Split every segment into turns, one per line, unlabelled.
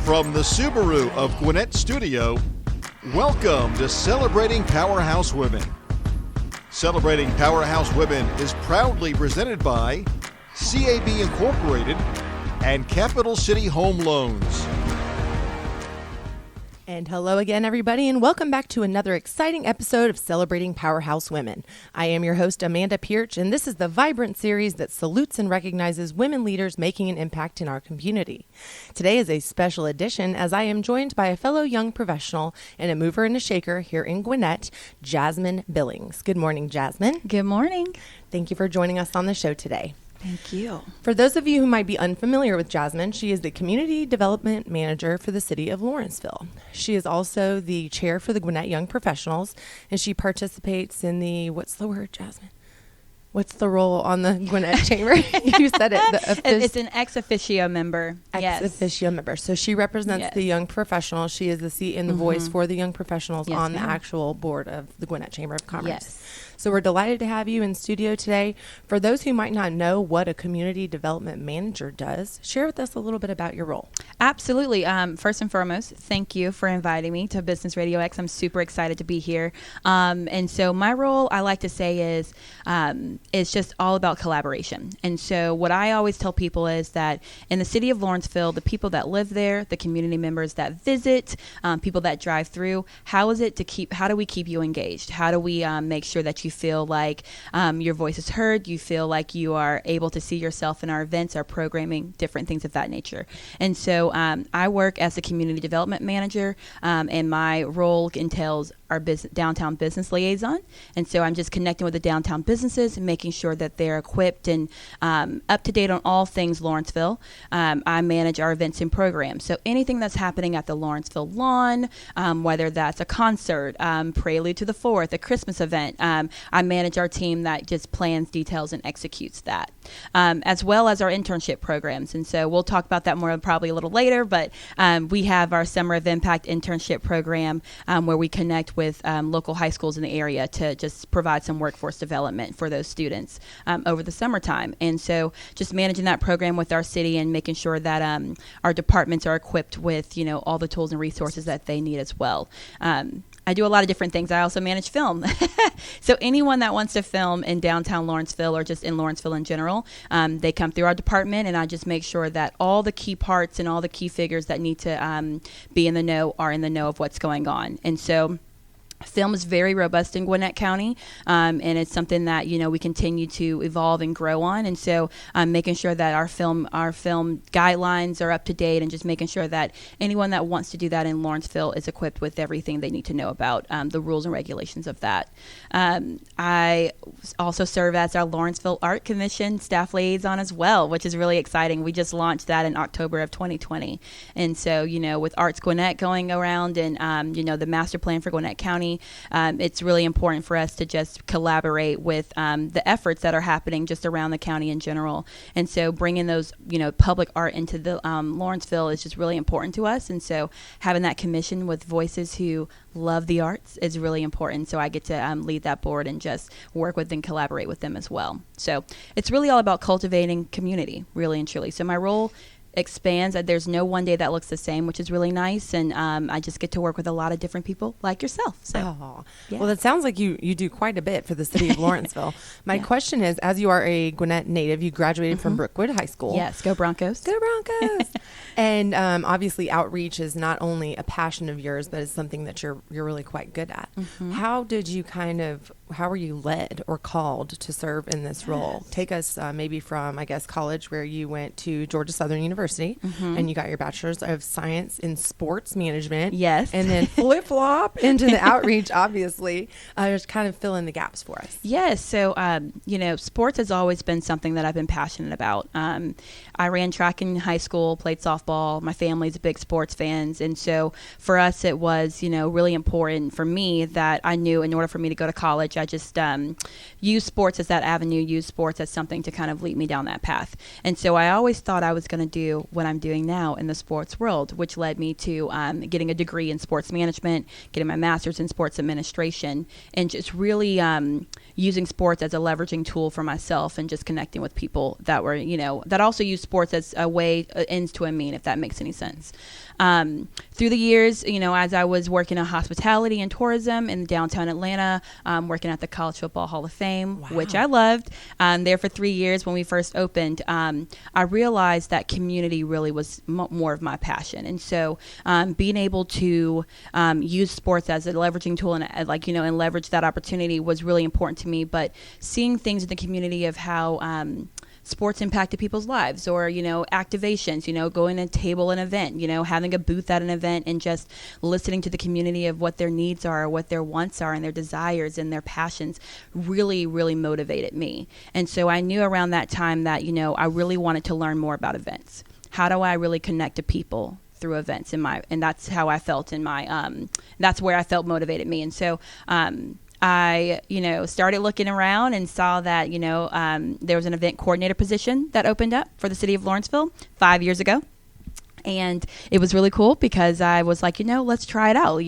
From the Subaru of Gwinnett studio, welcome to Celebrating Powerhouse Women. Celebrating Powerhouse Women is proudly presented by CAB Incorporated and Capital City Home Loans.
And hello again, everybody, and welcome back to another exciting episode of Celebrating Powerhouse Women. I am your host, Amanda Pierce, and this is the vibrant series that salutes and recognizes women leaders making an impact in our community. Today is a special edition as I am joined by a fellow young professional and a mover and a shaker here in Gwinnett, Jasmine Billings. Good morning, Jasmine.
Good morning.
Thank you for joining us on the show today.
Thank you.
For those of you who might be unfamiliar with Jasmine, she is the Community Development Manager for the City of Lawrenceville. She is also the chair for the Gwinnett Young Professionals, and she participates in the, what's the word, Jasmine? What's the role on the Gwinnett Chamber? You said it.
It's an ex officio member.
Ex officio member. So she represents the young professionals. She is the seat and the voice for the young professionals on the actual board of the Gwinnett Chamber of Commerce. Yes. So we're delighted to have you in studio today. For those who might not know what a community development manager does, share with us a little bit about your role.
Absolutely. First and foremost, thank you for inviting me to Business RadioX. I'm super excited to be here. And so my role, I like to say, is it's just all about collaboration. And so what I always tell people is that in the city of Lawrenceville, the people that live there, the community members that visit, people that drive through, how do we keep you engaged? How do we make sure that you feel like your voice is heard, you feel like you are able to see yourself in our events, our programming, different things of that nature. And so I work as a community development manager, and my role entails our downtown business liaison. And so I'm just connecting with the downtown businesses and making sure that they're equipped and up to date on all things Lawrenceville. I manage our events and programs. So anything that's happening at the Lawrenceville lawn, whether that's a concert, Prelude to the 4th, a Christmas event, I manage our team that just plans, details, and executes that, as well as our internship programs. And so we'll talk about that more probably a little later, but we have our Summer of Impact internship program where we connect with local high schools in the area to just provide some workforce development for those students over the summertime. And so just managing that program with our city and making sure that our departments are equipped with, all the tools and resources that they need as well. I do a lot of different things. I also manage film. So anyone that wants to film in downtown Lawrenceville or just in Lawrenceville in general, they come through our department, and I just make sure that all the key parts and all the key figures that need to be in the know are in the know of what's going on. And so film is very robust in Gwinnett County, and it's something that we continue to evolve and grow on. And so making sure that our film guidelines are up to date, and just making sure that anyone that wants to do that in Lawrenceville is equipped with everything they need to know about the rules and regulations of that. I also serve as our Lawrenceville Art Commission staff liaison as well, which is really exciting. We just launched that in October of 2020, and so with Arts Gwinnett going around and the master plan for Gwinnett County. It's really important for us to just collaborate with the efforts that are happening just around the county in general. And so bringing those, public art into the Lawrenceville is just really important to us. And so having that commission with voices who love the arts is really important. So I get to lead that board and just work with and collaborate with them as well. So it's really all about cultivating community, really and truly. So my role expands. There's no one day that looks the same, which is really nice. And I just get to work with a lot of different people like yourself. So,
Well, that sounds like you do quite a bit for the city of Lawrenceville. My question is, as you are a Gwinnett native, you graduated from Brookwood High School.
Yes, go Broncos.
Go Broncos. And obviously outreach is not only a passion of yours, but it's something that you're really quite good at. How were you led or called to serve in this role? Take us maybe from, I guess, college, where you went to Georgia Southern University and you got your bachelor's of science in sports management.
Yes.
And then flip-flop into the outreach, obviously. Just kind of fill in the gaps for us.
Yes. So, sports has always been something that I've been passionate about. I ran track in high school, played softball. My family's big sports fans. And so for us, it was, really important for me that I knew in order for me to go to college, I just use sports as that avenue, use sports as something to kind of lead me down that path. And so I always thought I was going to do what I'm doing now in the sports world, which led me to getting a degree in sports management, getting my master's in sports administration, and just really using sports as a leveraging tool for myself and just connecting with people that were, that also use sports as a way, ends to a mean, if that makes any sense. through the years, as I was working in hospitality and tourism in downtown Atlanta, working at the College Football Hall of Fame, which I loved, there for 3 years when we first opened, I realized that community really was more of my passion. And so being able to use sports as a leveraging tool and leverage that opportunity was really important to me. But seeing things in the community of how sports impacted people's lives, or activations, going to table an event, having a booth at an event, and just listening to the community of what their needs are, what their wants are, and their desires and their passions really, really motivated me. And so I knew around that time that I really wanted to learn more about events. How do I really connect to people through events and that's how I felt that's where I felt motivated me. And so I, started looking around and saw that, there was an event coordinator position that opened up for the City of Lawrenceville 5 years ago. And it was really cool because I was like, let's try it out.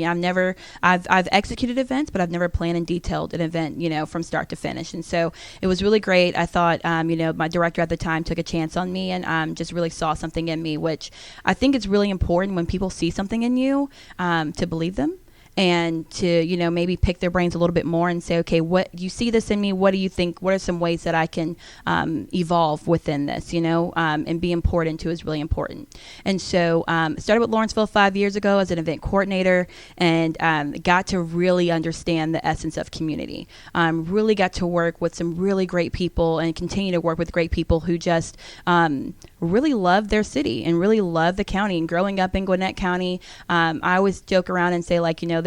I've executed events, but I've never planned and detailed an event, from start to finish. And so it was really great. I thought, my director at the time took a chance on me and just really saw something in me, which I think is really important when people see something in you, to believe them. And to, maybe pick their brains a little bit more and say, okay, what you see this in me? What do you think? What are some ways that I can evolve within this, and be important to is really important. And so I started with Lawrenceville 5 years ago as an event coordinator, and got to really understand the essence of community. Really got to work with some really great people and continue to work with great people who just really love their city and really love the county. And growing up in Gwinnett County, I always joke around and say,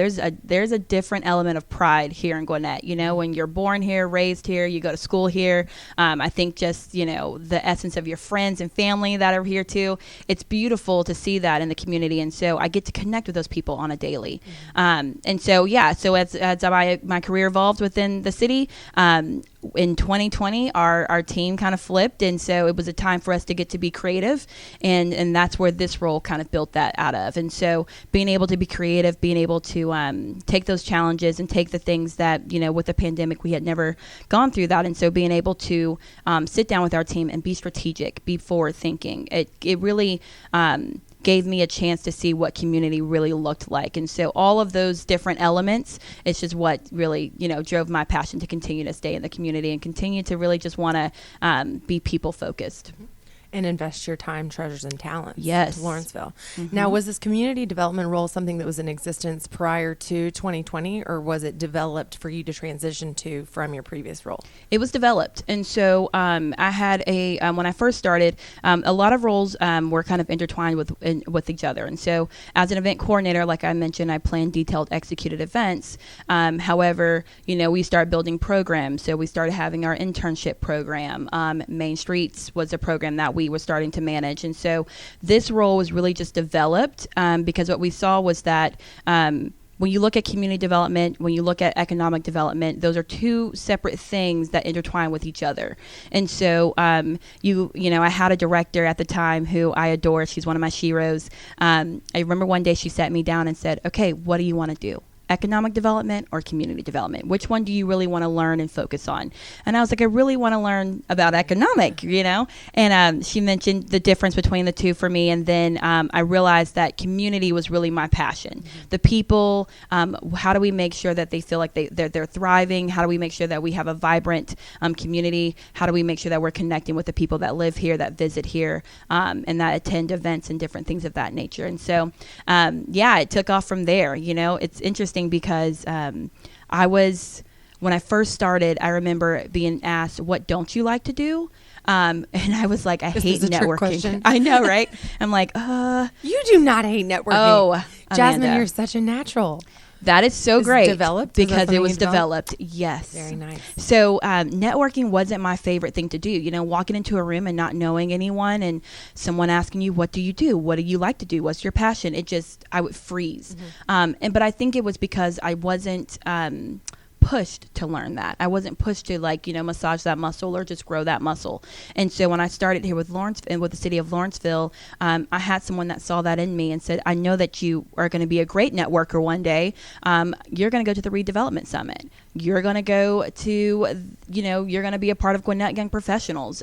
there's a different element of pride here in Gwinnett. When you're born here, raised here, you go to school here. I think just, the essence of your friends and family that are here too. It's beautiful to see that in the community. And so I get to connect with those people on a daily. And so, so as my career evolved within the city, in 2020, our team kind of flipped. And so it was a time for us to get to be creative. And that's where this role kind of built that out of. And so being able to be creative, being able to take those challenges and take the things that, with the pandemic, we had never gone through that. And so being able to sit down with our team and be strategic, be forward thinking, it really gave me a chance to see what community really looked like. And so all of those different elements, it's just what really, drove my passion to continue to stay in the community and continue to really just want to be people focused.
And invest your time, treasures, and talents
to
Lawrenceville. Mm-hmm. Now, was this community development role something that was in existence prior to 2020, or was it developed for you to transition to from your previous role?
It was developed. And so I had when I first started, a lot of roles were kind of intertwined with each other. And so as an event coordinator, like I mentioned, I planned detailed executed events. However, we started building programs. So we started having our internship program. Main Streets was a program that we were starting to manage. And so this role was really just developed because what we saw was that when you look at community development, when you look at economic development, those are two separate things that intertwine with each other. And so, I had a director at the time who I adore. She's one of my sheroes. I remember one day she sat me down and said, okay, what do you want to do? Economic development or community development? Which one do you really want to learn and focus on? And I was like, I really want to learn about economic, And she mentioned the difference between the two for me. And then I realized that community was really my passion. Mm-hmm. The people, how do we make sure that they feel like they're thriving? How do we make sure that we have a vibrant community? How do we make sure that we're connecting with the people that live here, that visit here, and that attend events and different things of that nature? And so, it took off from there. It's interesting because when I first started, I remember being asked, what don't you like to do? And I was like, I hate networking. I know, right? I'm like,
you do not hate networking.
Oh,
Jasmine,
Amanda.
You're such a natural.
That is so great.
Developed?
Because it was developed. Yes.
Very nice.
So networking wasn't my favorite thing to do. Walking into a room and not knowing anyone and someone asking you, what do you do? What do you like to do? What's your passion? I would freeze. Mm-hmm. But I think it was because I wasn't pushed to learn that. I wasn't pushed to massage that muscle or just grow that muscle. And so when I started here with Lawrence and with the City of Lawrenceville, I had someone that saw that in me and said, I know that you are going to be a great networker one day. You're going to go to the Redevelopment Summit. You're going to go to, you're going to be a part of Gwinnett Young Professionals.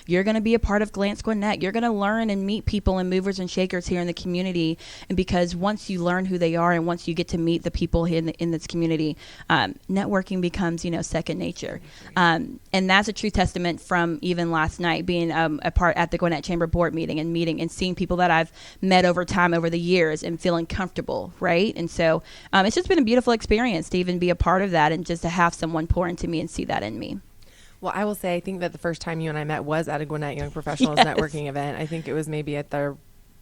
You're going to be a part of Glance Gwinnett. You're going to learn and meet people and movers and shakers here in the community. And because once you learn who they are and once you get to meet the people in this community, networking becomes, second nature. And that's a true testament from even last night being a part at the Gwinnett Chamber Board meeting and seeing people that I've met over time over the years and feeling comfortable, right? And so it's just been a beautiful experience to even be a part of that and just to have someone pour into me and see that in me.
Well, I will say, I think that the first time you and I met was at a Gwinnett Young Professionals networking event. I think it was maybe at the,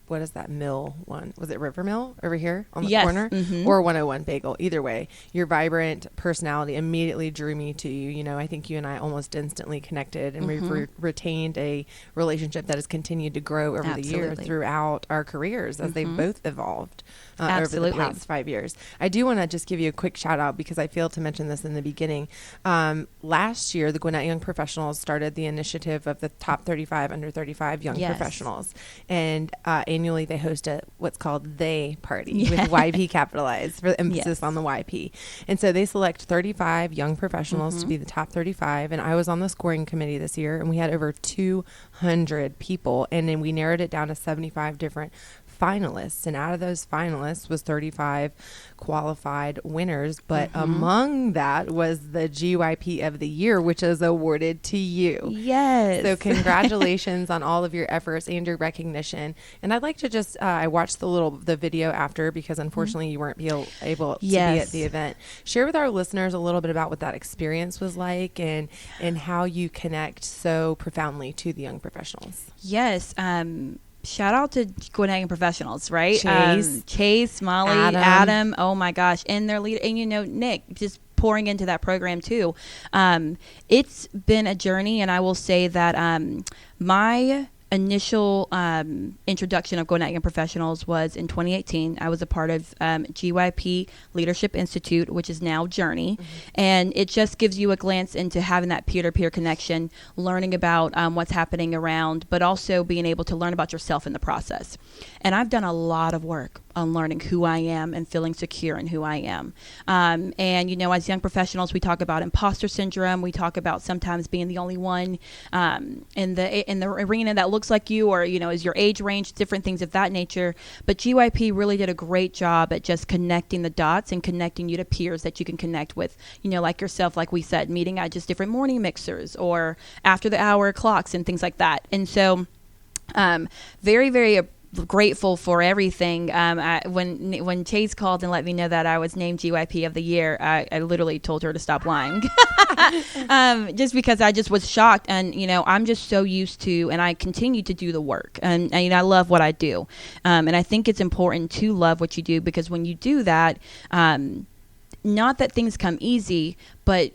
what is that mill one? Was it River Mill over here on the corner? Mm-hmm. Or 101 Bagel? Either way, your vibrant personality immediately drew me to you. I think you and I almost instantly connected, and we've retained a relationship that has continued to grow over the years throughout our careers as they've both evolved over the past 5 years. I do want to just give you a quick shout out because I failed to mention this in the beginning. Last year, the Gwinnett Young Professionals started the initiative of the top 35 under 35 young professionals, and annually they host what's called They Party with YP capitalized for the emphasis on the YP. And so they select 35 young professionals to be the top 35. And I was on the scoring committee this year, and we had over 200 people. And then we narrowed it down to 75 different finalists, and out of those finalists was 35 qualified winners, but among that was the GYP of the year, which is awarded to you.
Yes.
So congratulations on all of your efforts and your recognition. And I'd like to just I watched the video after because unfortunately you weren't able to be at the event. Share with our listeners a little bit about what that experience was like and how you connect so profoundly to the young professionals.
Yes. Shout out to Gwinnett Young Professionals, right?
Chase,
Molly, Adam. Oh my gosh. And their leader, and Nick, just pouring into that program too. It's been a journey, and I will say that my initial introduction of Gwinnett Young Professionals was in 2018. I was a part of GYP Leadership Institute, which is now Journey. And it just gives you a glance into having that peer-to-peer connection, learning about what's happening around, but also being able to learn about yourself in the process. And I've done a lot of work on learning who I am and feeling secure in who I am. And, as young professionals, we talk about imposter syndrome. We talk about sometimes being the only one in the arena that looks like you, or, is your age range, different things of that nature. But GYP really did a great job at just connecting the dots and connecting you to peers that you can connect with, like yourself, like we said, meeting at just different morning mixers or after the hour clocks and things like that. And so very, very grateful for everything. When Chase called and let me know that I was named GYP of the year, I literally told her to stop lying. Just because I just was shocked. And, I'm just so used to, and I continue to do the work. And I love what I do. And I think it's important to love what you do, because when you do that, not that things come easy, but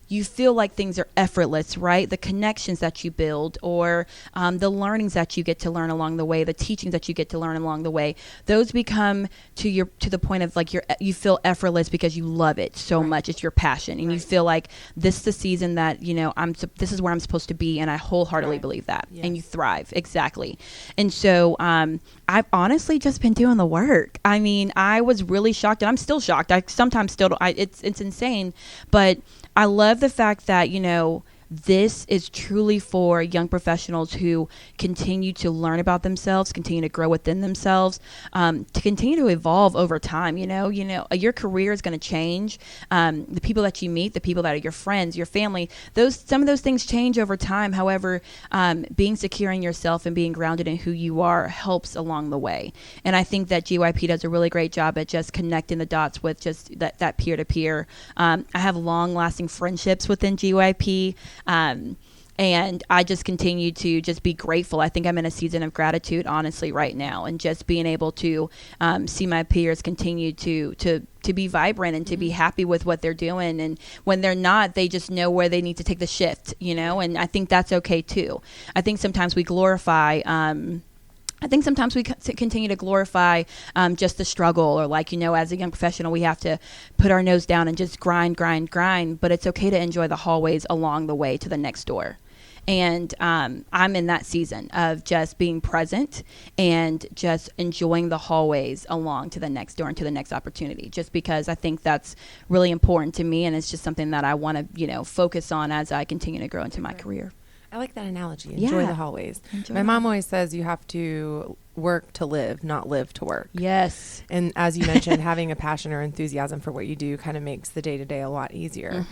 you feel like things are effortless, right? The connections that you build, or the learnings that you get to learn along the way, the teachings that you get to learn along the way, those become to the point of like you feel effortless because you love it so much. It's your passion, and you feel like this is the season that this is where I'm supposed to be, and I wholeheartedly believe that. Yes. And you thrive, exactly. And so I've honestly just been doing the work. I mean, I was really shocked, and I'm still shocked. I sometimes still it's insane, but I love the fact that, this is truly for young professionals who continue to learn about themselves, continue to grow within themselves, to continue to evolve over time. Your career is going to change. The people that you meet, the people that are your friends, your family, some of those things change over time. However, being secure in yourself and being grounded in who you are helps along the way. And I think that GYP does a really great job at just connecting the dots with just that peer-to-peer. I have long-lasting friendships within GYP. And I just continue to just be grateful. I think I'm in a season of gratitude, honestly, right now, and just being able to see my peers continue to be vibrant and to be happy with what they're doing. And when they're not, they just know where they need to take the shift, and I think that's okay too. I think sometimes we glorify I think sometimes we continue to glorify just the struggle, or like, as a young professional, we have to put our nose down and just grind. But it's okay to enjoy the hallways along the way to the next door. And I'm in that season of just being present and just enjoying the hallways along to the next door and to the next opportunity, just because I think that's really important to me. And it's just something that I want to, focus on as I continue to grow into my career.
I like that analogy. Enjoy the hallways. My mom always says you have to work to live, not live to work.
Yes.
And as you mentioned, having a passion or enthusiasm for what you do kind of makes the day-to-day a lot easier.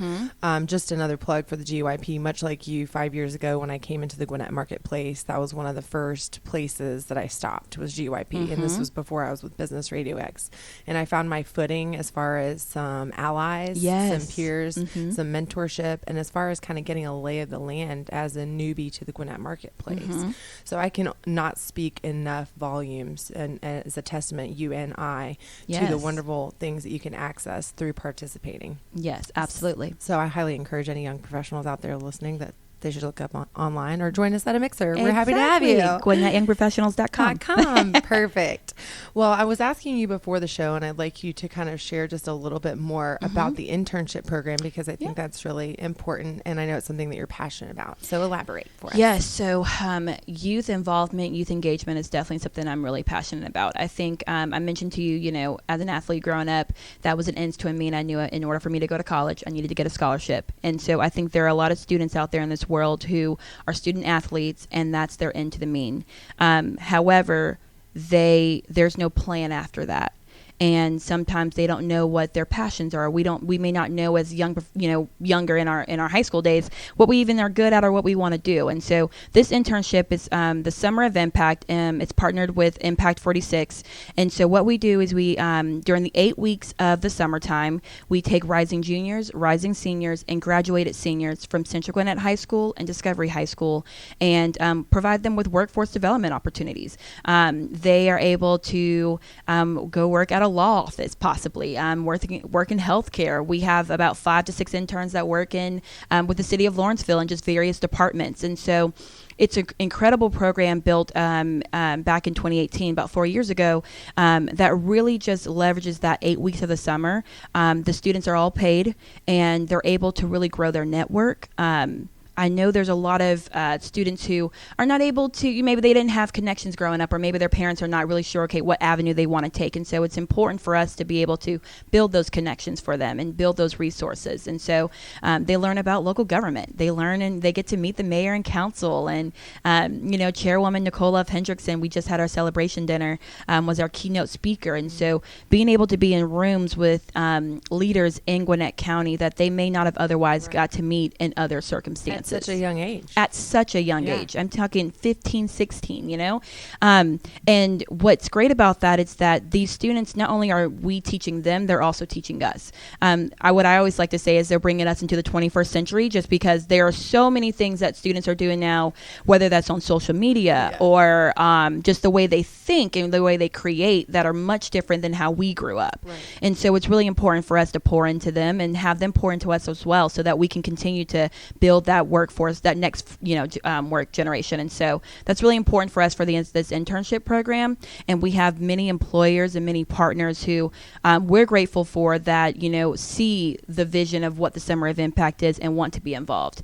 Just another plug for the GYP, much like you 5 years ago when I came into the Gwinnett marketplace, that was one of the first places that I stopped was GYP. And this was before I was with Business RadioX. And I found my footing as far as some allies, some peers, some mentorship, and as far as kind of getting a lay of the land as a newbie to the Gwinnett marketplace. So I can not speak enough volumes and as a testament, you and I, to the wonderful things that you can access through participating.
Yes, absolutely.
So I highly encourage any young professionals out there listening that they should look up online or join us at a mixer. We're happy to have you.
GwinnettYoungProfessionals.com.
Perfect. Well, I was asking you before the show, and I'd like you to kind of share just a little bit more about the internship program, because I think that's really important, and I know it's something that you're passionate about. So elaborate for us.
Yes. So youth involvement, youth engagement is definitely something I'm really passionate about. I think I mentioned to you, as an athlete growing up, that was an ends to a mean. I knew in order for me to go to college, I needed to get a scholarship. And so I think there are a lot of students out there in this world who are student athletes, and that's their end to the mean. However, there's no plan after that. And sometimes they don't know what their passions are. We may not know as younger in our high school days what we even are good at or what we want to do. And so this internship is the Summer of Impact. It's partnered with Impact 46. And so what we do is we during the 8 weeks of the summertime, we take rising juniors, rising seniors, and graduated seniors from Central Gwinnett High School and Discovery High School, and provide them with workforce development opportunities. They are able to go work at a law office, possibly work in healthcare. We have about 5 to 6 interns that work in with the City of Lawrenceville and just various departments. And so it's an incredible program built back in 2018, about 4 years ago, that really just leverages that 8 weeks of the summer. The students are all paid, and they're able to really grow their network. I know there's a lot of students who are not able to, maybe they didn't have connections growing up, or maybe their parents are not really sure, what avenue they want to take. And so it's important for us to be able to build those connections for them and build those resources. And so they learn about local government. They learn and they get to meet the mayor and council. And, Chairwoman Nicole F. Hendrickson, we just had our celebration dinner, was our keynote speaker. And so being able to be in rooms with leaders in Gwinnett County that they may not have otherwise got to meet in other circumstances.
At such a young age.
At such a young age. I'm talking 15, 16, And what's great about that is that these students, not only are we teaching them, they're also teaching us. What I always like to say is they're bringing us into the 21st century, just because there are so many things that students are doing now, whether that's on social media or just the way they think and the way they create, that are much different than how we grew up. Right. And so it's really important for us to pour into them and have them pour into us as well, so that we can continue to build that workforce, that next work generation. And so that's really important for us for this internship program. And we have many employers and many partners who we're grateful for, that see the vision of what the Summer of Impact is and want to be involved,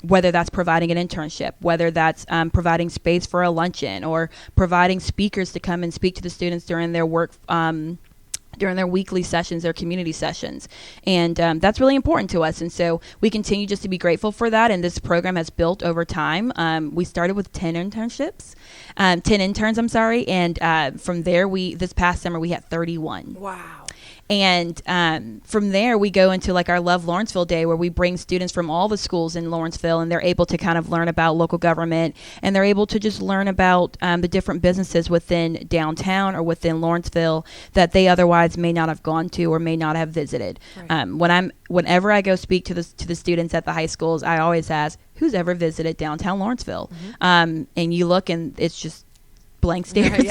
whether that's providing an internship, whether that's providing space for a luncheon, or providing speakers to come and speak to the students during their work, during their weekly sessions, their community sessions. And that's really important to us. And so we continue just to be grateful for that. And this program has built over time. We started with 10 interns, And from there, this past summer, we had 31.
Wow.
And from there, we go into our Love Lawrenceville Day, where we bring students from all the schools in Lawrenceville, and they're able to kind of learn about local government, and they're able to just learn about the different businesses within downtown or within Lawrenceville that they otherwise may not have gone to or may not have visited. Right. Whenever I go speak to the students at the high schools, I always ask, who's ever visited downtown Lawrenceville? Mm-hmm. And you look, and it's just blank stares.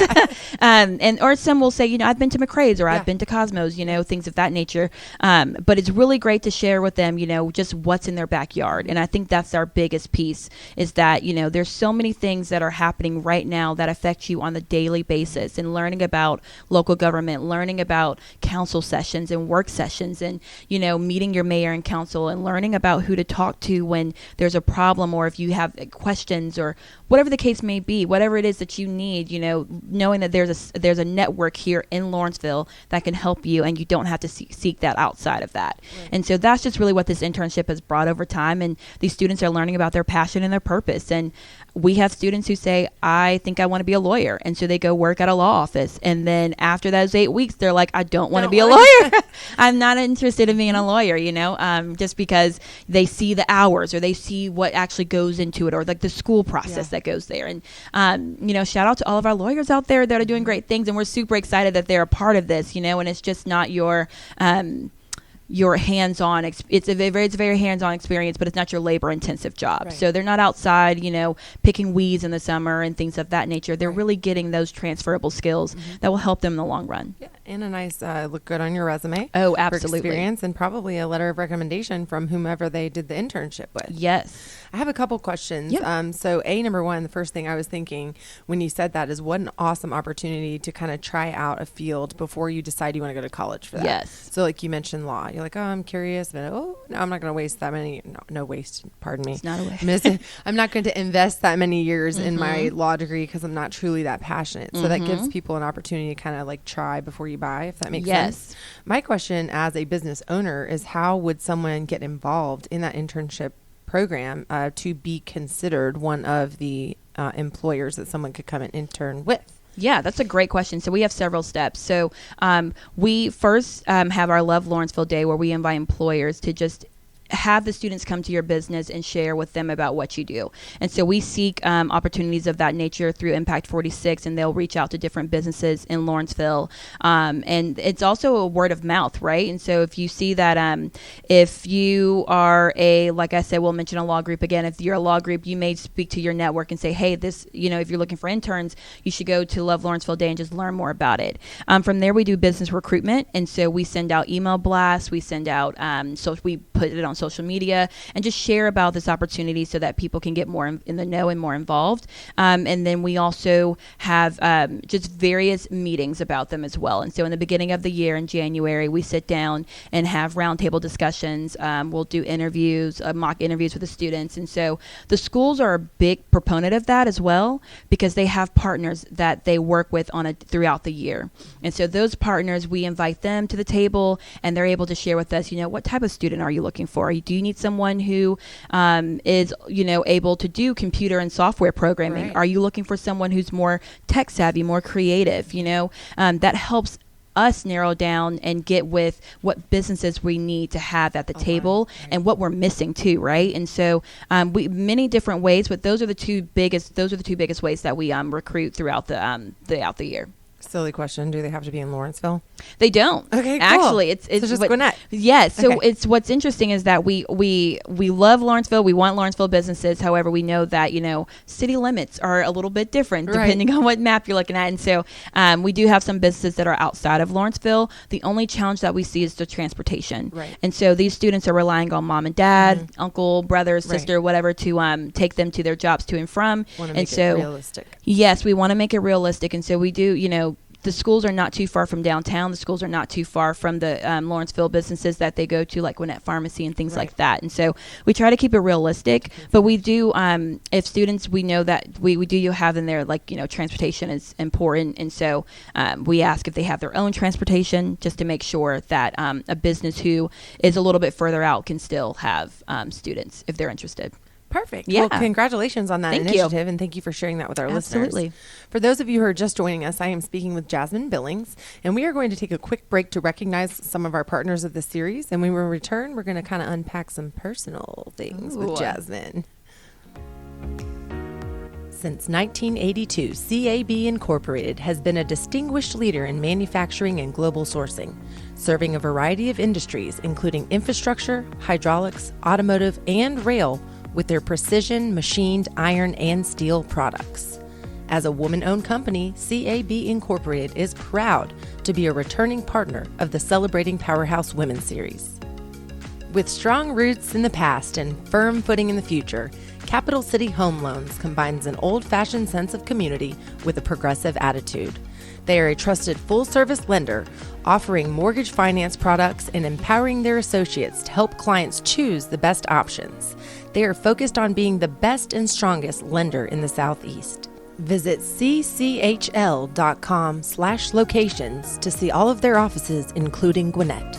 Or some will say, I've been to McRae's, or I've been to Cosmos, things of that nature. But it's really great to share with them, just what's in their backyard. And I think that's our biggest piece, is that, there's so many things that are happening right now that affect you on the daily basis, and learning about local government, learning about council sessions and work sessions, and, meeting your mayor and council, and learning about who to talk to when there's a problem, or if you have questions, or whatever the case may be, whatever it is that you need, knowing that there's a network here in Lawrenceville that can help you, and you don't have to seek that outside of that. Right. And so that's just really what this internship has brought over time. And these students are learning about their passion and their purpose. And we have students who say, I think I want to be a lawyer. And so they go work at a law office. And then after those 8 weeks, they're like, I don't want to be a lawyer. I'm not interested in being a lawyer, just because they see the hours, or they see what actually goes into it, or like the school process that goes there. And, shout out to all of our lawyers out there that are doing great things. And we're super excited that they're a part of this, and it's just not your hands-on. It's a very hands-on experience, but it's not your labor-intensive job. Right. So they're not outside, picking weeds in the summer and things of that nature. They're really getting those transferable skills that will help them in the long run. Yeah,
and a nice look good on your resume.
Oh, absolutely.
For experience, and probably a letter of recommendation from whomever they did the internship with.
Yes.
I have a couple questions.
Yep.
So number one, the first thing I was thinking when you said that is, what an awesome opportunity to kind of try out a field before you decide you want to go to college for that.
Yes.
So like you mentioned law. You're like, oh, I'm curious, but no, I'm not going to waste that many. No waste. Pardon me.
It's not a waste.
I'm not going to invest that many years in my law degree because I'm not truly that passionate. So that gives people an opportunity to kind of like try before you buy, if that makes sense. My question as a business owner is, how would someone get involved in that internship program to be considered one of the employers that someone could come and intern with?
Yeah, that's a great question. So we have several steps. So we first have our Love Lawrenceville Day, where we invite employers to just have the students come to your business and share with them about what you do. And so we seek opportunities of that nature through Impact 46, and they'll reach out to different businesses in Lawrenceville. And it's also a word of mouth, right? And so if you see that, if you are like I said, we'll mention a law group again. If you're a law group, you may speak to your network and say, hey, this, if you're looking for interns, you should go to Love Lawrenceville Day and just learn more about it. From there, we do business recruitment. And so we send out email blasts. We send out, so we put it on social media and just share about this opportunity so that people can get more in the know and more involved. And then we also have just various meetings about them as well. And so in the beginning of the year in January, we sit down and have roundtable discussions. We'll do interviews, mock interviews with the students. And so the schools are a big proponent of that as well, because they have partners that they work with throughout the year. And so those partners, we invite them to the table, and they're able to share with us, what type of student are you looking for? Do you need someone who is, able to do computer and software programming? Right. Are you looking for someone who's more tech savvy, more creative? That helps us narrow down and get with what businesses we need to have at the table, and what we're missing too, right? And so we many different ways, but those are the two biggest ways that we recruit throughout the year.
Silly question. Do they have to be in Lawrenceville?
They don't.
Okay, cool.
Actually, it's
just Gwinnett.
Yes. So it's what's interesting is that we love Lawrenceville. We want Lawrenceville businesses. However, we know that city limits are a little bit different depending on what map you're looking at. And so we do have some businesses that are outside of Lawrenceville. The only challenge that we see is the transportation. Right. And so these students are relying on mom and dad, uncle, brother, sister, whatever, to take them to their jobs to and from.
Want to make it realistic.
Yes, we want to make it realistic, and so we do. The schools are not too far from downtown. The schools are not too far from the Lawrenceville businesses that they go to, like Gwinnett Pharmacy and things like that. And so we try to keep it realistic, but we do, if students, we know that we do have in there, transportation is important. And so we ask if they have their own transportation, just to make sure that a business who is a little bit further out can still have students if they're interested.
Perfect.
Yeah.
Well, congratulations on that initiative, and thank you for sharing that with our listeners. For those of you who are just joining us, I am speaking with Jasmine Billings, and we are going to take a quick break to recognize some of our partners of this series. And when we return, we're going to kind of unpack some personal things with Jasmine. Since 1982, CAB Incorporated has been a distinguished leader in manufacturing and global sourcing, serving a variety of industries, including infrastructure, hydraulics, automotive, and rail, with their precision machined iron and steel products. As a woman-owned company, CAB Incorporated is proud to be a returning partner of the Celebrating Powerhouse Women series. With strong roots in the past and firm footing in the future, Capital City Home Loans combines an old-fashioned sense of community with a progressive attitude. They are a trusted full-service lender, offering mortgage finance products and empowering their associates to help clients choose the best options. They are focused on being the best and strongest lender in the Southeast. Visit cchl.com/locations to see all of their offices, including Gwinnett.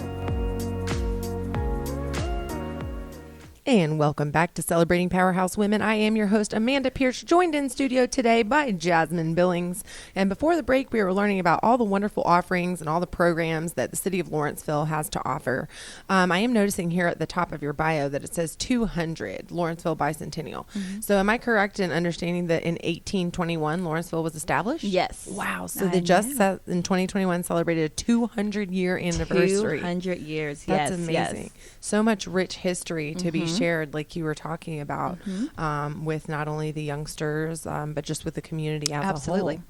And welcome back to Celebrating Powerhouse Women. I am your host, Amanda Pierce, joined in studio today by Jasmine Billings. And before the break, we were learning about all the wonderful offerings and all the programs that the City of Lawrenceville has to offer. I am noticing here at the top of your bio that it says 200 Lawrenceville Bicentennial. Mm-hmm. So am I correct in understanding that in 1821, Lawrenceville was established?
Yes.
Wow. So they just in 2021 celebrated a 200-year anniversary.
200 years.
That's
yes,
amazing.
Yes.
So much rich history to be shared, like you were talking about,
Mm-hmm.
with not only the youngsters, but just with the community as
Absolutely.
a whole.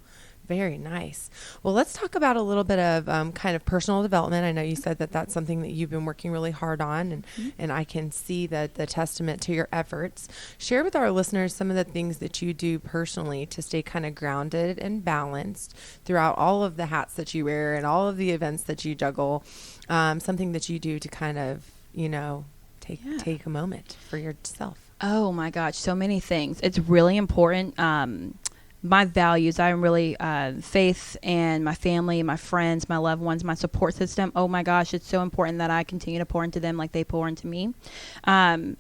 Very nice. Well, let's talk about a little bit of kind of personal development. I know you said that that's something that you've been working really hard on, and I can see that the testament to your efforts. Share with our listeners some of the things that you do personally to stay kind of grounded and balanced throughout all of the hats that you wear and all of the events that you juggle. Something that you do to kind of, take a moment for yourself.
Oh my gosh, so many things. It's really important. My values, I'm really faith and my family, my friends, my loved ones, my support system. Oh my gosh, it's so important that I continue to pour into them like they pour into me. To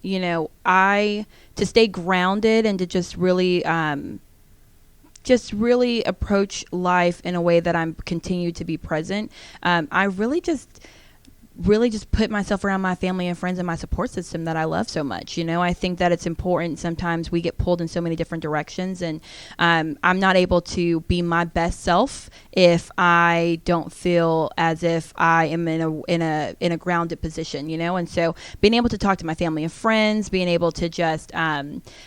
stay grounded and to just really approach life in a way that I'm continue to be present. I really just put myself around my family and friends and my support system that I love so much. I think that it's important. Sometimes we get pulled in so many different directions, and I'm not able to be my best self if I don't feel as if I am in a grounded position, And so being able to talk to my family and friends, being able to just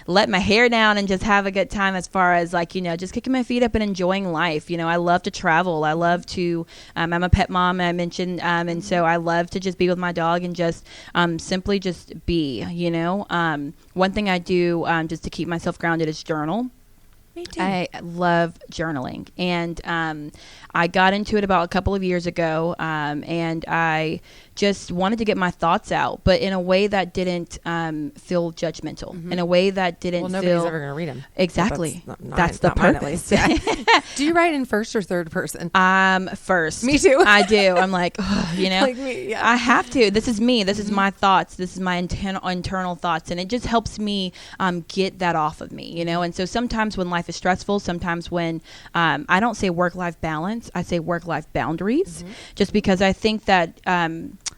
let my hair down and just have a good time as far as just kicking my feet up and enjoying life. I love to travel. I love to, I'm a pet mom, I mentioned, and so I love to just be with my dog and just simply just be, one thing I do just to keep myself grounded is journal.
Me too.
I love journaling, and I got into it about a couple of years ago, and I just wanted to get my thoughts out, but in a way that didn't feel judgmental, in a way that didn't
nobody's
feel...
ever going to read them.
Exactly.
That's the purpose. Yeah. Do you write in first or third person?
First.
Me too.
I do. I'm like,
Like me, yeah.
I have to. This is me. This is my thoughts. This is my internal thoughts, and it just helps me get that off of me, And so sometimes when life is stressful, sometimes when I don't say work-life balance, I say work-life boundaries, just because I think that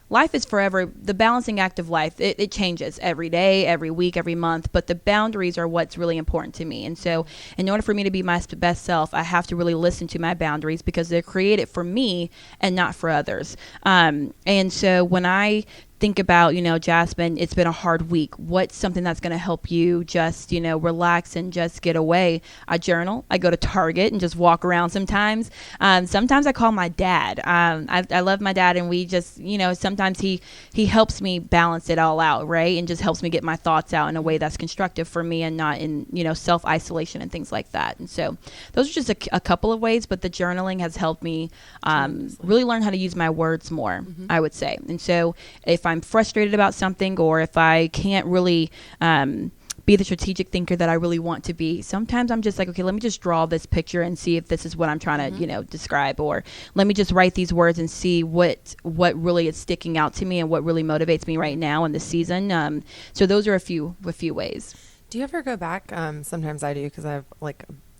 life is forever. The balancing act of life, it changes every day, every week, every month, but the boundaries are what's really important to me. And so in order for me to be my best self, I have to really listen to my boundaries because they're created for me and not for others. And so when I think about, Jasmine, it's been a hard week. What's something that's going to help you just, relax and just get away? I journal. I go to Target and just walk around sometimes. Sometimes I call my dad. I love my dad, and we just, sometimes he helps me balance it all out, right? And just helps me get my thoughts out in a way that's constructive for me and not in, self-isolation and things like that. And so those are just a couple of ways, but the journaling has helped me really learn how to use my words more, I would say. And so if I'm frustrated about something, or if I can't really be the strategic thinker that I really want to be, sometimes I'm just like, okay, let me just draw this picture and see if this is what I'm trying to, describe, or let me just write these words and see what really is sticking out to me and what really motivates me right now in this season. So those are a few ways.
Do you ever go back? Sometimes I do, because I have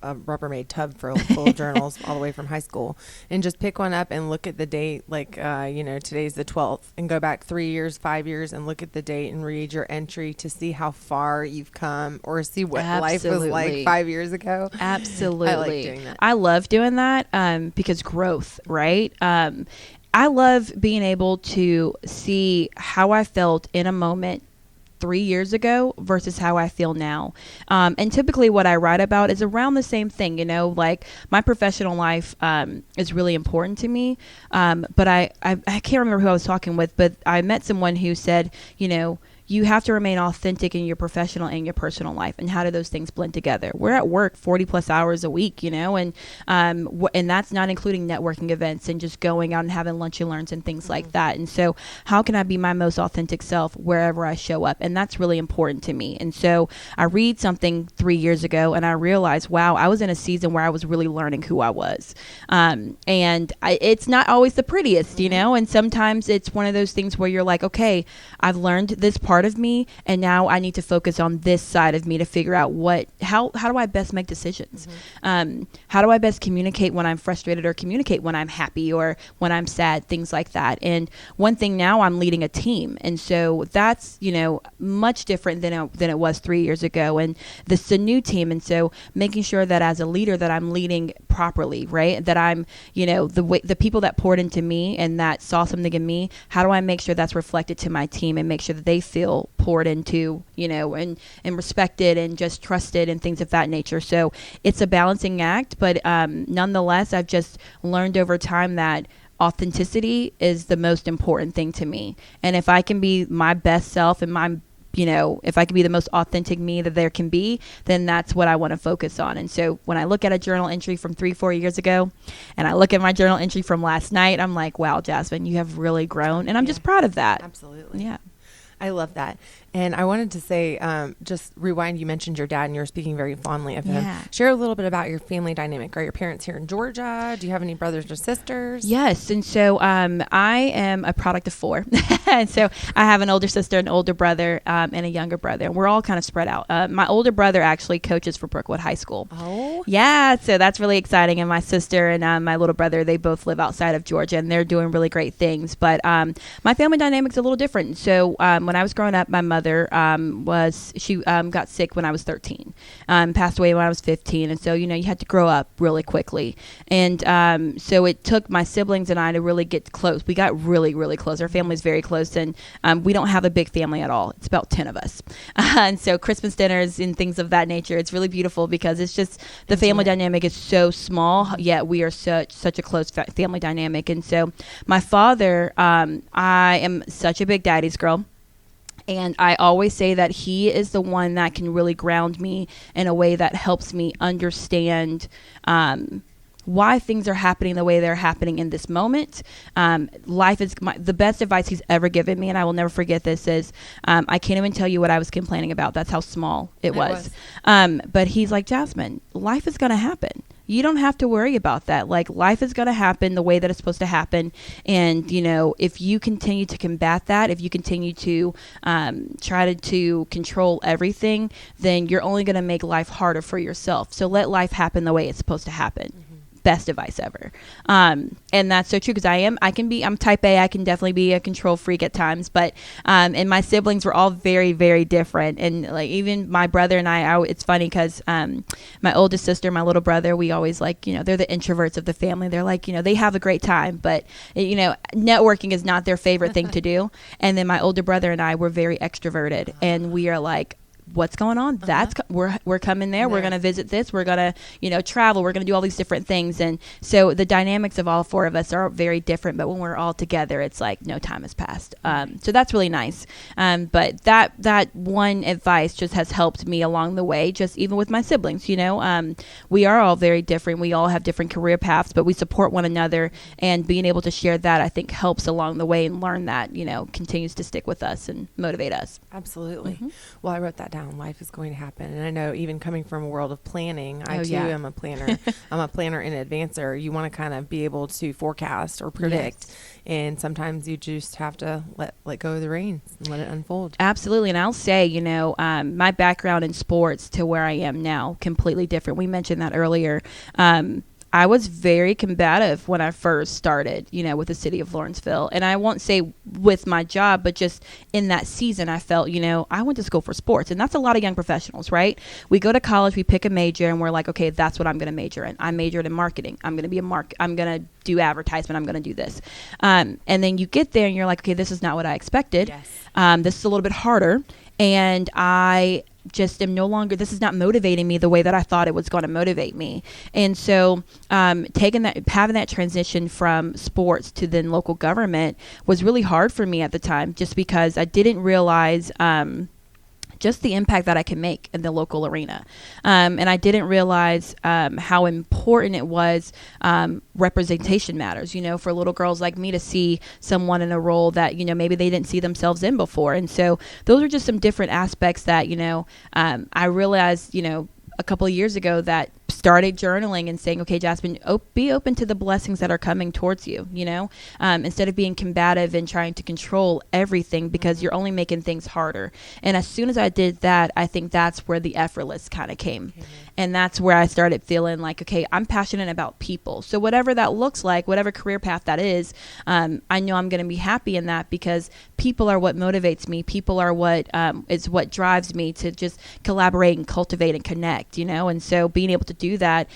a Rubbermaid tub full of journals all the way from high school, and just pick one up and look at the date, today's the 12th, and go back 3 years, 5 years, and look at the date and read your entry to see how far you've come, or see what life was like 5 years ago.
Absolutely.
I like doing that.
I love doing that because growth, right? I love being able to see how I felt in a moment 3 years ago versus how I feel now. And typically what I write about is around the same thing, like my professional life is really important to me. But I can't remember who I was talking with, but I met someone who said, you have to remain authentic in your professional and your personal life. And how do those things blend together? We're at work 40 plus hours a week, and that's not including networking events and just going out and having lunch and learns and things like that. And so how can I be my most authentic self wherever I show up? And that's really important to me. And so I read something 3 years ago and I realized, wow, I was in a season where I was really learning who I was. It's not always the prettiest, and sometimes it's one of those things where you're like, okay, I've learned this part of me, and now I need to focus on this side of me to figure out how do I best make decisions? How do I best communicate when I'm frustrated, or communicate when I'm happy or when I'm sad, things like that. And one thing, now I'm leading a team, and so that's much different than it was 3 years ago, and this is a new team. And so making sure that as a leader that I'm leading properly, right, that I'm the people that poured into me and that saw something in me, how do I make sure that's reflected to my team and make sure that they feel poured into, and respected and just trusted and things of that nature. So it's a balancing act, but nonetheless, I've just learned over time that authenticity is the most important thing to me. And if I can be my best self and if I can be the most authentic me that there can be, then that's what I want to focus on. And so when I look at a journal entry from 3-4 years ago, and I look at my journal entry from last night, I'm like, wow, Jasmine, you have really grown. And I'm just proud of that.
Absolutely.
Yeah.
I love that. And I wanted to say, just rewind, you mentioned your dad and you were speaking very fondly of him. Share a little bit about your family dynamic. Are your parents here in Georgia? Do you have any brothers or sisters?
Yes. And so I am a product of 4. And so I have an older sister, an older brother, and a younger brother. And we're all kind of spread out. My older brother actually coaches for Brookwood High School.
Oh.
Yeah. So that's really exciting. And my sister and my little brother, they both live outside of Georgia, and they're doing really great things. But my family dynamic's a little different. So when I was growing up, my mother got sick when I was 13, passed away when I was 15. And so, you had to grow up really quickly. And so it took my siblings and I to really get close. We got really, really close. Our family's very close, and we don't have a big family at all. It's about 10 of us. And so Christmas dinners and things of that nature, it's really beautiful because it's just the family dynamic is so small, yet we are such a close family dynamic. And so my father, I am such a big daddy's girl. And I always say that he is the one that can really ground me in a way that helps me understand why things are happening the way they're happening in this moment. Life is the best advice he's ever given me, and I will never forget this, is I can't even tell you what I was complaining about. That's how small it was. But he's like, Jasmine, life is going to happen. You don't have to worry about that. Like, life is going to happen the way that it's supposed to happen. And, if you continue to combat that, if you continue to try to control everything, then you're only going to make life harder for yourself. So let life happen the way it's supposed to happen. Best advice ever. And that's so true, because I'm type A. I can definitely be a control freak at times, but and my siblings were all very, very different. And like even my brother and I it's funny because my oldest sister, my little brother, we always they're the introverts of the family. They're like, they have a great time, but networking is not their favorite thing to do. And then my older brother and I were very extroverted, and we are like, what's going on? We're coming there. We're going to visit this. We're going to, travel. We're going to do all these different things. And so the dynamics of all 4 of us are very different, but when we're all together, it's like no time has passed. So that's really nice. But that one advice just has helped me along the way, just even with my siblings, we are all very different. We all have different career paths, but we support one another, and being able to share that, I think, helps along the way, and learn that, continues to stick with us and motivate us.
Absolutely. Mm-hmm. Well, I wrote that down. Life is going to happen. And I know, even coming from a world of planning, I too am a planner. I'm a planner and advancer. You want to kind of be able to forecast or predict. Yes. And sometimes you just have to let go of the reins and let it unfold.
Absolutely. And I'll say, my background in sports to where I am now, completely different. We mentioned that earlier. I was very combative when I first started, with the City of Lawrenceville. And I won't say with my job, but just in that season, I felt, I went to school for sports. And that's a lot of young professionals, right? We go to college, we pick a major, and we're like, okay, that's what I'm going to major in. I majored in marketing. I'm going to I'm going to do advertisement. I'm going to do this. And then you get there and you're like, okay, this is not what I expected.
Yes.
This is a little bit harder. And I just am no longer, this is not motivating me the way that I thought it was going to motivate me. And so having that transition from sports to then local government was really hard for me at the time, just because I didn't realize just the impact that I can make in the local arena. And I didn't realize how important it was. Representation matters, for little girls like me to see someone in a role that, maybe they didn't see themselves in before. And so those are just some different aspects that, I realized, a couple of years ago that started journaling and saying, okay, Jasmine, be open to the blessings that are coming towards you, instead of being combative and trying to control everything, because you're only making things harder. And as soon as I did that, I think that's where the effortless kind of came. Mm-hmm. And that's where I started feeling like, okay, I'm passionate about people. So whatever that looks like, whatever career path that is, I know I'm going to be happy in that, because people are what motivates me. People are what is what drives me to just collaborate and cultivate and connect, And so being able to do that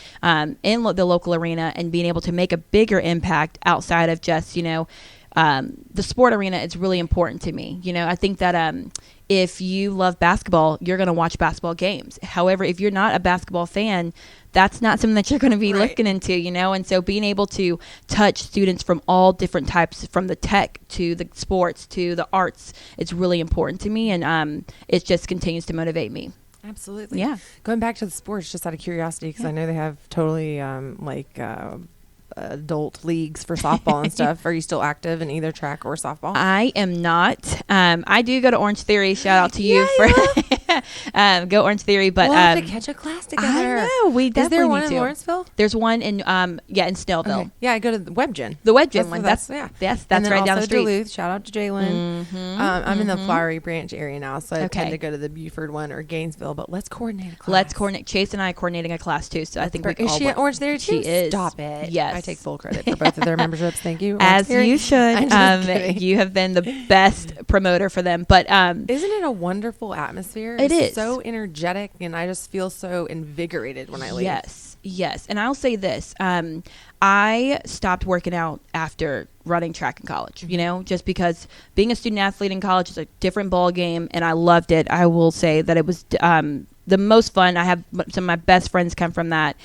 in the local arena and being able to make a bigger impact outside of just, the sport arena is really important to me. I think that if you love basketball, you're going to watch basketball games. However, if you're not a basketball fan, that's not something that you're going to be looking into, And so being able to touch students from all different types, from the tech to the sports to the arts, it's really important to me. And it just continues to motivate me.
Absolutely.
Yeah.
Going back to the sports, just out of curiosity, because I know they have totally adult leagues for softball and stuff. Are you still active in either track or softball?
I am not. I do go to Orange Theory. Shout out to you for go Orange Theory. But
we'll have to catch a class together.
I know. We definitely
Is there one
need
in
to.
Lawrenceville?
There's one in in Snellville.
Okay. Yeah, I go to the WebGen.
The WebGen one. That's
yeah.
Yes,
and
that's
then
right down the
also
street.
Duluth. Shout out to Jalen. I'm in the Flowery Branch area now, so I tend
Okay.
to go to the Buford one or Gainesville. But let's coordinate a class.
Let's coordinate. Chase and I are coordinating a class too. So I think we
Is
all
she
work.
at Orange Theory too?
She is.
Stop it.
Yes.
I take full credit for both of their memberships. Thank you.
As you should.
I'm just kidding.
You have been the best promoter for them. But
isn't it a wonderful atmosphere?
It is.
So energetic, and I just feel so invigorated when I leave.
Yes. And I'll say this. I stopped working out after running track in college, just because being a student athlete in college is a different ball game, and I loved it. I will say that it was the most fun. I have some of my best friends come from that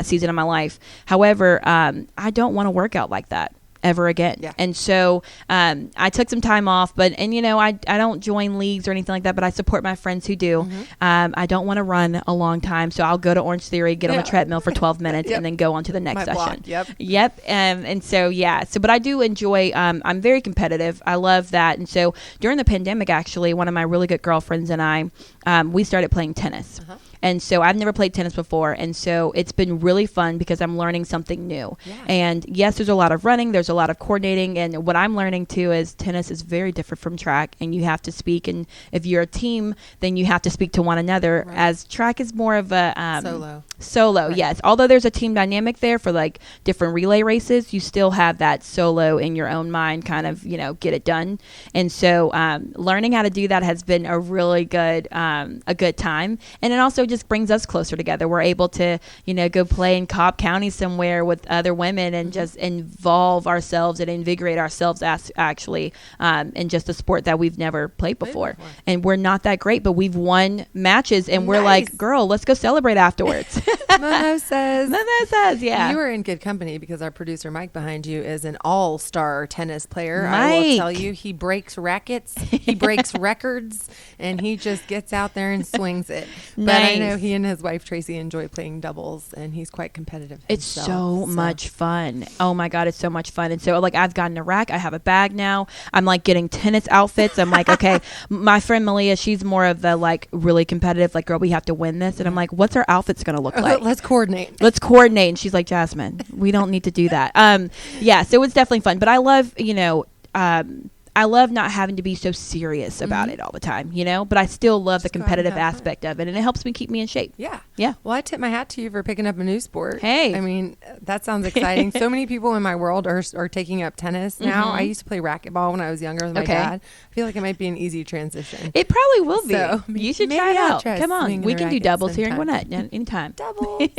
season of my life. However, I don't want to work out like that ever again.
Yeah.
And so I took some time off, I don't join leagues or anything like that, but I support my friends who do. I don't want to run a long time, so I'll go to Orange Theory, get on a treadmill for 12 minutes and then go on to the next session. Yep. And so, but I do enjoy, I'm very competitive. I love that. And so during the pandemic, actually, one of my really good girlfriends and I, we started playing tennis. And so I've never played tennis before. And so it's been really fun because I'm learning something new. Yeah. And yes, there's a lot of running. There's a lot of coordinating. And what I'm learning too is tennis is very different from track. And you have to speak. And if you're a team, then you have to speak to one another. Right. As track is more of a solo. Right. Yes. Although there's a team dynamic there for like different relay races, you still have that solo in your own mind kind of, get it done. And so learning how to do that has been a really good time. And it also just brings us closer together. We're able to, go play in Cobb County somewhere with other women and just involve ourselves and invigorate ourselves actually in just a sport that we've never played before. And we're not that great, but we've won matches and we're like, girl, let's go celebrate afterwards.
Mimosas.
Yeah.
You are in good company because our producer Mike behind you is an all-star tennis player.
Mike.
I will tell you, he breaks rackets, he breaks records, and he just gets out there and swings it. But I know he and his wife Tracy enjoy playing doubles, and he's quite competitive himself.
It's so much fun. Oh my God, it's so much fun. And so like I've gotten a rack. I have a bag now. I'm like getting tennis outfits. I'm like, okay, my friend Malia, she's more of the like really competitive, like, girl, we have to win this. And I'm like, what's our outfits going to look like?
Let's coordinate.
And she's like, Jasmine, we don't need to do that. So it's definitely fun. But I love, I love not having to be so serious about it all the time, but I still love the competitive aspect of it, and it helps me keep me in shape.
Yeah.
Yeah.
Well, I tip my hat to you for picking up a new sport.
Hey.
I mean, that sounds exciting. So many people in my world are taking up tennis now. I used to play racquetball when I was younger with my dad. I feel like it might be an easy transition.
It probably will be.
So
you should try it out. Come on. We can do doubles here in Gwinnett anytime.
Doubles.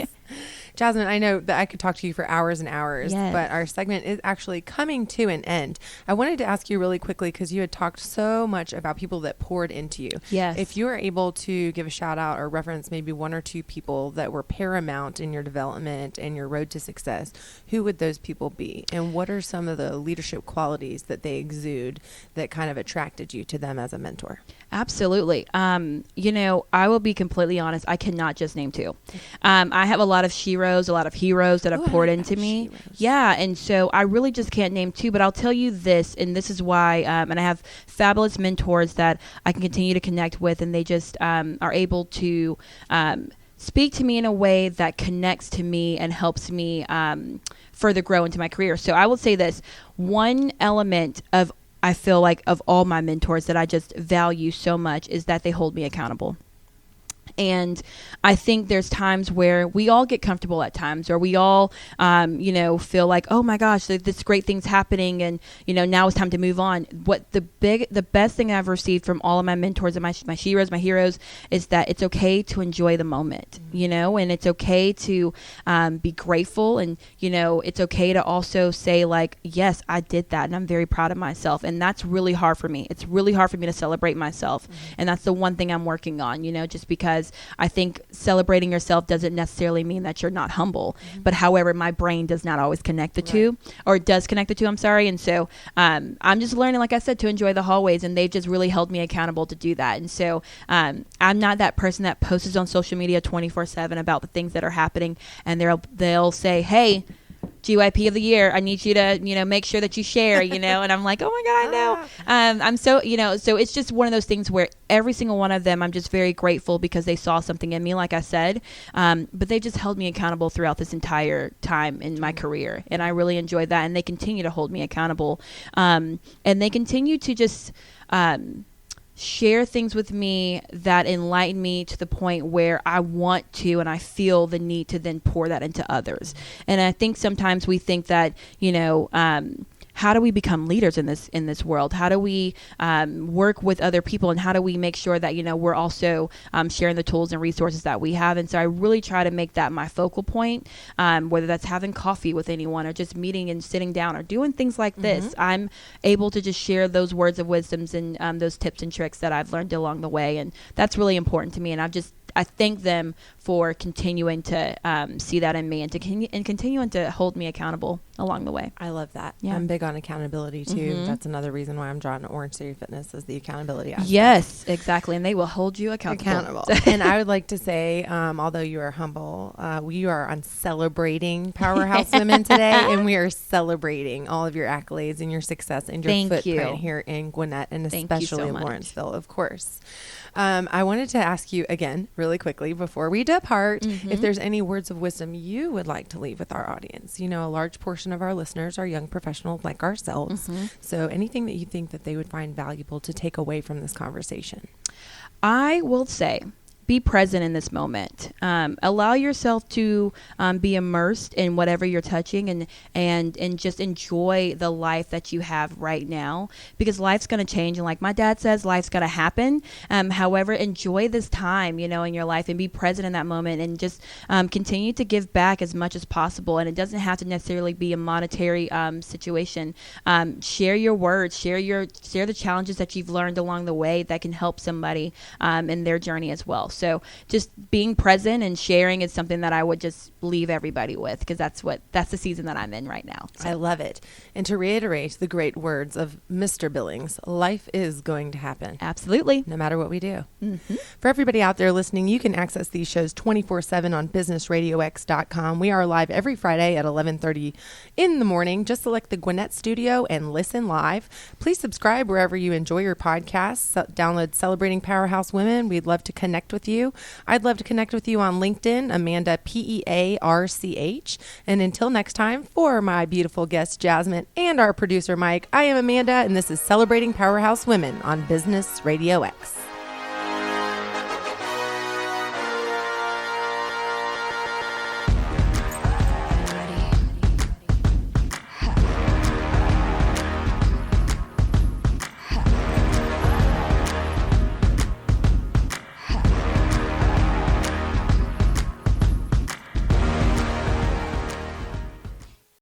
Jasmine, I know that I could talk to you for hours and hours,
Yes.
but our segment is actually coming to an end. I wanted to ask you really quickly, because you had talked so much about people that poured into you.
Yes.
If you were able to give a shout out or reference maybe one or two people that were paramount in your development and your road to success, who would those people be? And what are some of the leadership qualities that they exude that kind of attracted you to them as a mentor?
Absolutely. I will be completely honest. I cannot just name two. I have a lot of a lot of heroes that have poured into me. Yeah. And so I really just can't name two, but I'll tell you this, and this is why, and I have fabulous mentors that I can continue to connect with, and they just are able to speak to me in a way that connects to me and helps me further grow into my career. So I will say this, one element of I feel like of all my mentors that I just value so much is that they hold me accountable. And I think there's times where we all get comfortable at times, or we all, feel like, oh my gosh, this great thing's happening, and now it's time to move on. What the best thing I've received from all of my mentors and my heroes is that it's okay to enjoy the moment, and it's okay to be grateful, and it's okay to also say like, yes, I did that, and I'm very proud of myself. And that's really hard for me. It's really hard for me to celebrate myself, and that's the one thing I'm working on. Just because I think celebrating yourself doesn't necessarily mean that you're not humble, but however, my brain does not always connect the two, or does connect the two, I'm sorry. And so I'm just learning, like I said, to enjoy the hallways, and they've just really held me accountable to do that. And so I'm not that person that posts on social media 24/7 about the things that are happening, and they'll say, hey, GYP of the year, I need you to, make sure that you share, and I'm like, oh my God, I know. I'm so, so it's just one of those things where every single one of them, I'm just very grateful because they saw something in me, like I said, but they just held me accountable throughout this entire time in my career. And I really enjoyed that. And they continue to hold me accountable. And they continue to just, share things with me that enlighten me to the point where I want to, and I feel the need to then pour that into others. And I think sometimes we think that, how do we become leaders in this world? How do we work with other people, and how do we make sure that we're also sharing the tools and resources that we have? And so I really try to make that my focal point, whether that's having coffee with anyone, or just meeting and sitting down, or doing things like this. I'm able to just share those words of wisdoms and those tips and tricks that I've learned along the way, and that's really important to me. And I thank them for continuing to see that in me, and continuing to hold me accountable along the way.
I love that.
Yeah.
I'm big on accountability too. That's another reason why I'm drawn to Orange Theory Fitness, is the accountability aspect.
Yes, exactly. And they will hold you accountable.
And I would like to say, although you are humble, we are on celebrating Powerhouse Women today, and we are celebrating all of your accolades and your success and your footprint here in Gwinnett, and especially in Lawrenceville, of course. I wanted to ask you again, really quickly, before we depart, if there's any words of wisdom you would like to leave with our audience. A large portion of our listeners are young professionals like ourselves. So anything that you think that they would find valuable to take away from this conversation?
I will say, be present in this moment. Allow yourself to be immersed in whatever you're touching, and just enjoy the life that you have right now, because life's going to change. And like my dad says, life's going to happen. However, enjoy this time, in your life, and be present in that moment, and just continue to give back as much as possible. And it doesn't have to necessarily be a monetary situation. Share your words, share the challenges that you've learned along the way that can help somebody in their journey as well. So just being present and sharing is something that I would just leave everybody with, because that's the season that I'm in right now. So.
I love it. And to reiterate the great words of Mr. Billings, life is going to happen.
Absolutely.
No matter what we do. For everybody out there listening, you can access these shows 24/7 on businessradiox.com. We are live every Friday at 11:30 in the morning. Just select the Gwinnett studio and listen live. Please subscribe wherever you enjoy your podcasts. Download Celebrating Powerhouse Women. We'd love to connect with with you. I'd love to connect with you on LinkedIn, Amanda Pearch. And until next time, for my beautiful guest Jasmine and our producer Mike, I am Amanda, and this is Celebrating Powerhouse Women on Business RadioX.